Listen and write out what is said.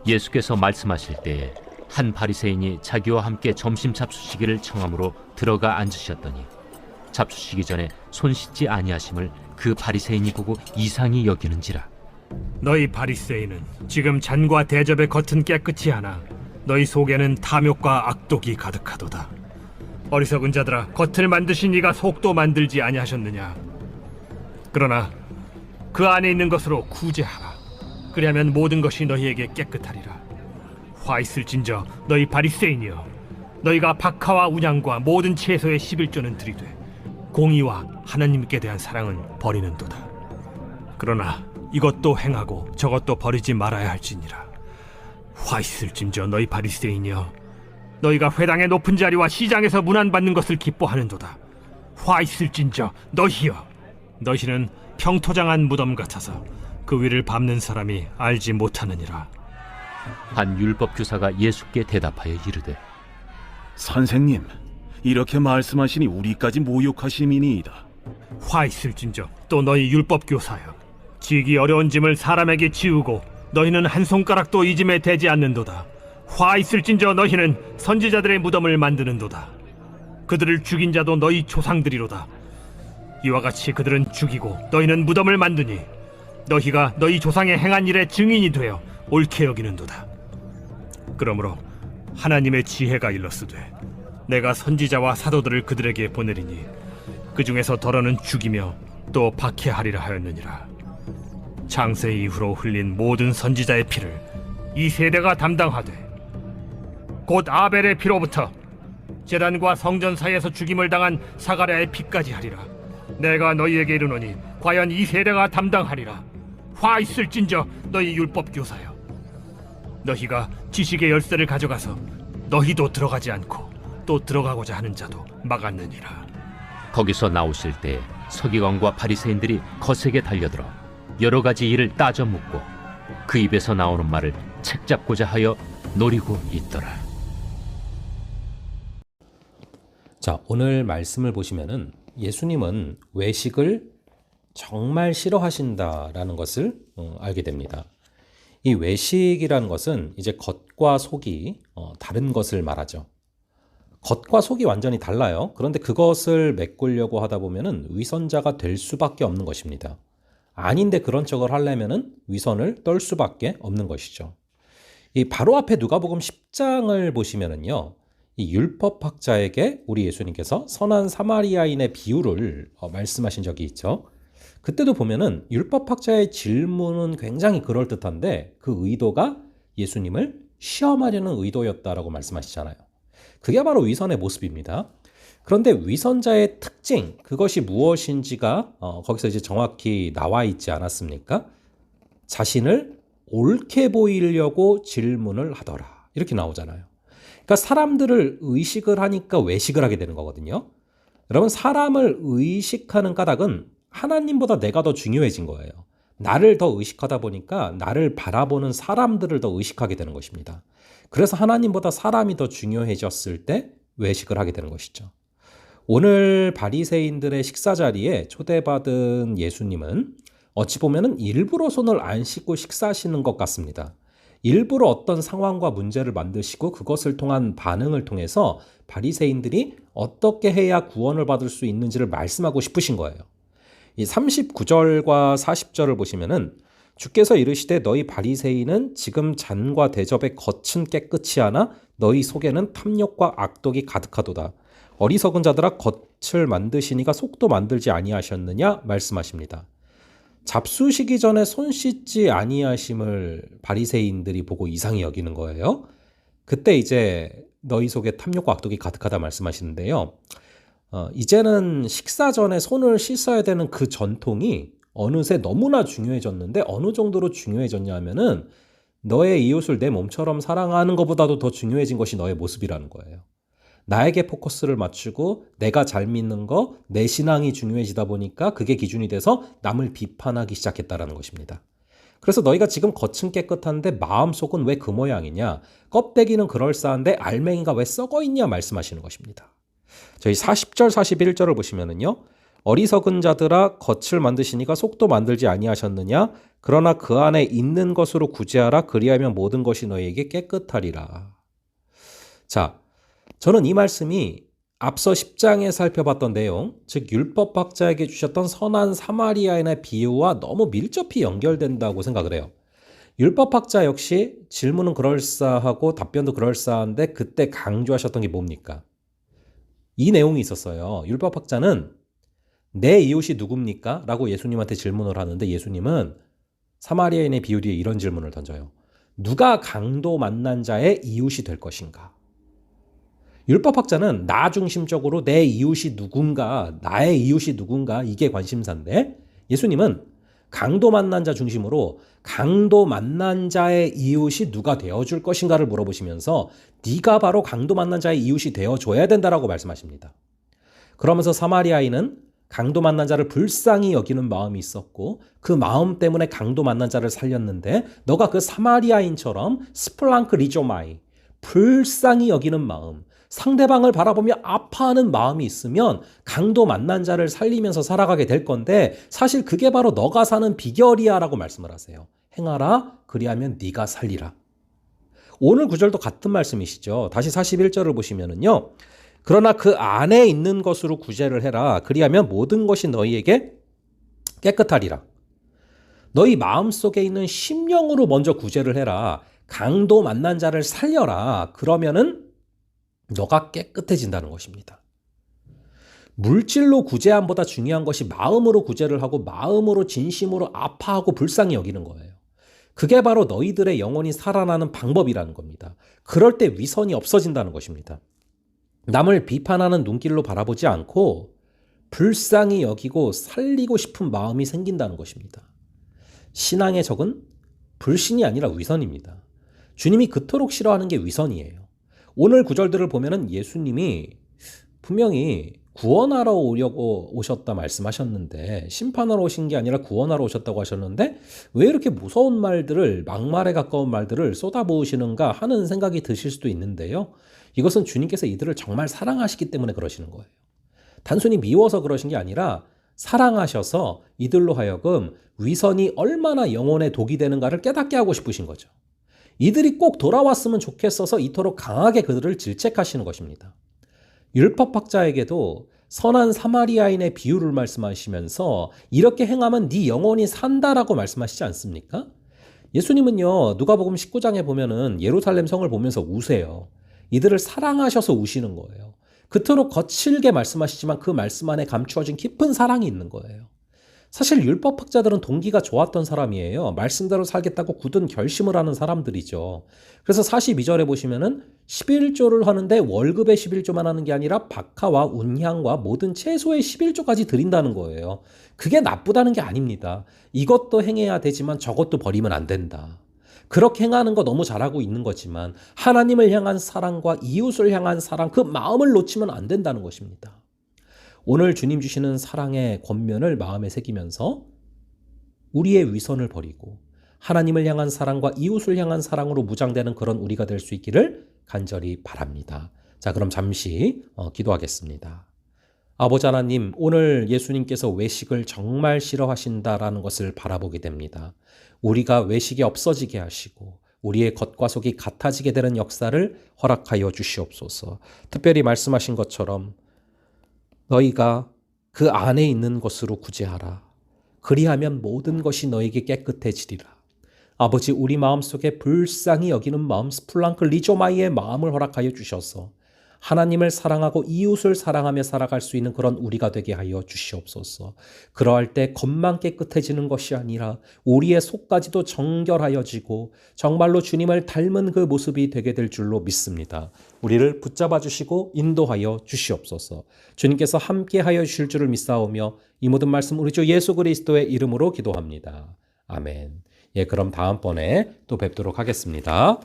예수께서 말씀하실 때에 한 바리새인이 자기와 함께 점심 잡수시기를 청함으로 들어가 앉으셨더니 잡수시기 전에 손 씻지 아니하심을 그 바리새인이 보고 이상히 여기는지라. 너희 바리새인은 지금 잔과 대접의 겉은 깨끗이 하나 너희 속에는 탐욕과 악독이 가득하도다. 어리석은 자들아, 겉을 만드신 이가 속도 만들지 아니하셨느냐? 그러나 그 안에 있는 것으로 구제하라. 그리하면 모든 것이 너희에게 깨끗하리라. 화 있을진저 너희 바리새인이여, 너희가 박하와 운양과 모든 채소의 11조는 드리되 공의와 하나님께 대한 사랑은 버리는도다. 그러나 이것도 행하고 저것도 버리지 말아야 할지니라. 화 있을진저 너희 바리새인이여, 너희가 회당의 높은 자리와 시장에서 문안받는 것을 기뻐하는도다. 화 있을진저 너희여, 너희는 평토장한 무덤 같아서 그 위를 밟는 사람이 알지 못하느니라. 한 율법 교사가 예수께 대답하여 이르되, 선생님, 이렇게 말씀하시니 우리까지 모욕하심이니이다. 화 있을진저 또 너희 율법 교사여, 지기 어려운 짐을 사람에게 지우고 너희는 한 손가락도 이 짐에 대지 않는도다. 화 있을진저 너희는 선지자들의 무덤을 만드는도다. 그들을 죽인 자도 너희 조상들이로다. 이와 같이 그들은 죽이고 너희는 무덤을 만드니 너희가 너희 조상의 행한 일의 증인이 되어 옳게 여기는도다. 그러므로 하나님의 지혜가 일렀으되 내가 선지자와 사도들을 그들에게 보내리니 그 중에서 더러는 죽이며 또 박해하리라 하였느니라. 창세 이후로 흘린 모든 선지자의 피를 이 세대가 담당하되 곧 아벨의 피로부터 제단과 성전 사이에서 죽임을 당한 사가랴의 피까지 하리라. 내가 너희에게 이르노니 과연 이 세대가 담당하리라. 화 있을진저 너희 율법 교사여, 너희가 지식의 열쇠를 가져가서 너희도 들어가지 않고 또 들어가고자 하는 자도 막았느니라. 거기서 나오실 때 서기관과 바리새인들이 거세게 달려들어 여러 가지 일을 따져 묻고 그 입에서 나오는 말을 책잡고자 하여 노리고 있더라. 자, 오늘 말씀을 보시면은 예수님은 외식을 정말 싫어하신다라는 것을 알게 됩니다. 이 외식이라는 것은 이제 겉과 속이 다른 것을 말하죠. 겉과 속이 완전히 달라요. 그런데 그것을 메꾸려고 하다 보면은 위선자가 될 수밖에 없는 것입니다. 아닌데 그런 척을 하려면은 위선을 떨 수밖에 없는 것이죠. 이 바로 앞에 누가복음 10장을 보시면은요, 이 율법학자에게 우리 예수님께서 선한 사마리아인의 비유를 말씀하신 적이 있죠. 그때도 보면은 율법학자의 질문은 굉장히 그럴듯한데 그 의도가 예수님을 시험하려는 의도였다라고 말씀하시잖아요. 그게 바로 위선의 모습입니다. 그런데 위선자의 특징, 그것이 무엇인지가 거기서 이제 정확히 나와 있지 않았습니까? 자신을 옳게 보이려고 질문을 하더라, 이렇게 나오잖아요. 그러니까 사람들을 의식을 하니까 외식을 하게 되는 거거든요. 여러분, 사람을 의식하는 까닭은 하나님보다 내가 더 중요해진 거예요. 나를 더 의식하다 보니까 나를 바라보는 사람들을 더 의식하게 되는 것입니다. 그래서 하나님보다 사람이 더 중요해졌을 때 외식을 하게 되는 것이죠. 오늘 바리새인들의 식사 자리에 초대받은 예수님은 어찌 보면 일부러 손을 안 씻고 식사하시는 것 같습니다. 일부러 어떤 상황과 문제를 만드시고 그것을 통한 반응을 통해서 바리새인들이 어떻게 해야 구원을 받을 수 있는지를 말씀하고 싶으신 거예요. 이 39절과 40절을 보시면은 주께서 이르시되 너희 바리새인은 지금 잔과 대접의 겉은 깨끗이 하나 너희 속에는 탐욕과 악독이 가득하도다. 어리석은 자들아, 겉을 만드시니가 속도 만들지 아니하셨느냐 말씀하십니다. 잡수시기 전에 손 씻지 아니하심을 바리새인들이 보고 이상히 여기는 거예요. 그때 이제 너희 속에 탐욕과 악독이 가득하다 말씀하시는데요. 이제는 식사 전에 손을 씻어야 되는 그 전통이 어느새 너무나 중요해졌는데 어느 정도로 중요해졌냐 하면은 너의 이웃을 내 몸처럼 사랑하는 것보다도 더 중요해진 것이 너의 모습이라는 거예요. 나에게 포커스를 맞추고 내가 잘 믿는 거, 내 신앙이 중요해지다 보니까 그게 기준이 돼서 남을 비판하기 시작했다는 것입니다. 그래서 너희가 지금 겉은 깨끗한데 마음속은 왜 그 모양이냐, 껍데기는 그럴싸한데 알맹이가 왜 썩어 있냐 말씀하시는 것입니다. 저희 40절 41절을 보시면은요, 어리석은 자들아 겉을 만드시니가 속도 만들지 아니하셨느냐? 그러나 그 안에 있는 것으로 구제하라. 그리하면 모든 것이 너희에게 깨끗하리라. 자, 저는 이 말씀이 앞서 10장에 살펴봤던 내용, 즉 율법학자에게 주셨던 선한 사마리아인의 비유와 너무 밀접히 연결된다고 생각을 해요. 율법학자 역시 질문은 그럴싸하고 답변도 그럴싸한데 그때 강조하셨던 게 뭡니까? 이 내용이 있었어요. 율법학자는 내 이웃이 누굽니까? 라고 예수님한테 질문을 하는데 예수님은 사마리아인의 비유 뒤에 이런 질문을 던져요. 누가 강도 만난 자의 이웃이 될 것인가? 율법학자는 나 중심적으로 내 이웃이 누군가, 나의 이웃이 누군가 이게 관심사인데 예수님은 강도 만난 자 중심으로 강도 만난 자의 이웃이 누가 되어줄 것인가를 물어보시면서 네가 바로 강도 만난 자의 이웃이 되어줘야 된다라고 말씀하십니다. 그러면서 사마리아인은 강도 만난 자를 불쌍히 여기는 마음이 있었고 그 마음 때문에 강도 만난 자를 살렸는데 너가 그 사마리아인처럼 스플랑크 리조마이 불쌍히 여기는 마음, 상대방을 바라보며 아파하는 마음이 있으면 강도 만난 자를 살리면서 살아가게 될 건데 사실 그게 바로 너가 사는 비결이야 라고 말씀을 하세요. 행하라 그리하면 네가 살리라. 오늘 구절도 같은 말씀이시죠. 다시 41절을 보시면은요. 그러나 그 안에 있는 것으로 구제를 해라. 그리하면 모든 것이 너희에게 깨끗하리라. 너희 마음속에 있는 심령으로 먼저 구제를 해라. 강도 만난 자를 살려라. 그러면은 너가 깨끗해진다는 것입니다. 물질로 구제함보다 중요한 것이 마음으로 구제를 하고 마음으로 진심으로 아파하고 불쌍히 여기는 거예요. 그게 바로 너희들의 영혼이 살아나는 방법이라는 겁니다. 그럴 때 위선이 없어진다는 것입니다. 남을 비판하는 눈길로 바라보지 않고 불쌍히 여기고 살리고 싶은 마음이 생긴다는 것입니다. 신앙의 적은 불신이 아니라 위선입니다. 주님이 그토록 싫어하는 게 위선이에요. 오늘 구절들을 보면은 예수님이 분명히 구원하러 오려고 오셨다 말씀하셨는데 심판하러 오신 게 아니라 구원하러 오셨다고 하셨는데 왜 이렇게 무서운 말들을 막말에 가까운 말들을 쏟아부으시는가 하는 생각이 드실 수도 있는데요. 이것은 주님께서 이들을 정말 사랑하시기 때문에 그러시는 거예요. 단순히 미워서 그러신 게 아니라 사랑하셔서 이들로 하여금 위선이 얼마나 영혼에 독이 되는가를 깨닫게 하고 싶으신 거죠. 이들이 꼭 돌아왔으면 좋겠어서 이토록 강하게 그들을 질책하시는 것입니다. 율법학자에게도 선한 사마리아인의 비유를 말씀하시면서 이렇게 행하면 네 영혼이 산다라고 말씀하시지 않습니까? 예수님은요, 누가복음 19장에 보면은 예루살렘 성을 보면서 우세요. 이들을 사랑하셔서 우시는 거예요. 그토록 거칠게 말씀하시지만 그 말씀 안에 감추어진 깊은 사랑이 있는 거예요. 사실 율법학자들은 동기가 좋았던 사람이에요. 말씀대로 살겠다고 굳은 결심을 하는 사람들이죠. 그래서 42절에 보시면은 11조를 하는데 월급의 11조만 하는 게 아니라 박하와 운향과 모든 채소의 11조까지 드린다는 거예요. 그게 나쁘다는 게 아닙니다. 이것도 행해야 되지만 저것도 버리면 안 된다. 그렇게 행하는 거 너무 잘하고 있는 거지만 하나님을 향한 사랑과 이웃을 향한 사랑, 그 마음을 놓치면 안 된다는 것입니다. 오늘 주님 주시는 사랑의 권면을 마음에 새기면서 우리의 위선을 버리고 하나님을 향한 사랑과 이웃을 향한 사랑으로 무장되는 그런 우리가 될 수 있기를 간절히 바랍니다. 자, 그럼 잠시 기도하겠습니다. 아버지 하나님, 오늘 예수님께서 외식을 정말 싫어하신다라는 것을 바라보게 됩니다. 우리가 외식이 없어지게 하시고 우리의 겉과 속이 같아지게 되는 역사를 허락하여 주시옵소서. 특별히 말씀하신 것처럼 너희가 그 안에 있는 것으로 구제하라. 그리하면 모든 것이 너에게 깨끗해지리라. 아버지, 우리 마음속에 불쌍히 여기는 마음, 스플랑크 리조마이의 마음을 허락하여 주셔서 하나님을 사랑하고 이웃을 사랑하며 살아갈 수 있는 그런 우리가 되게 하여 주시옵소서. 그러할 때 겉만 깨끗해지는 것이 아니라 우리의 속까지도 정결하여지고 정말로 주님을 닮은 그 모습이 되게 될 줄로 믿습니다. 우리를 붙잡아 주시고 인도하여 주시옵소서. 주님께서 함께하여 주실 줄을 믿사오며 이 모든 말씀 우리 주 예수 그리스도의 이름으로 기도합니다. 아멘. 예, 그럼 다음번에 또 뵙도록 하겠습니다.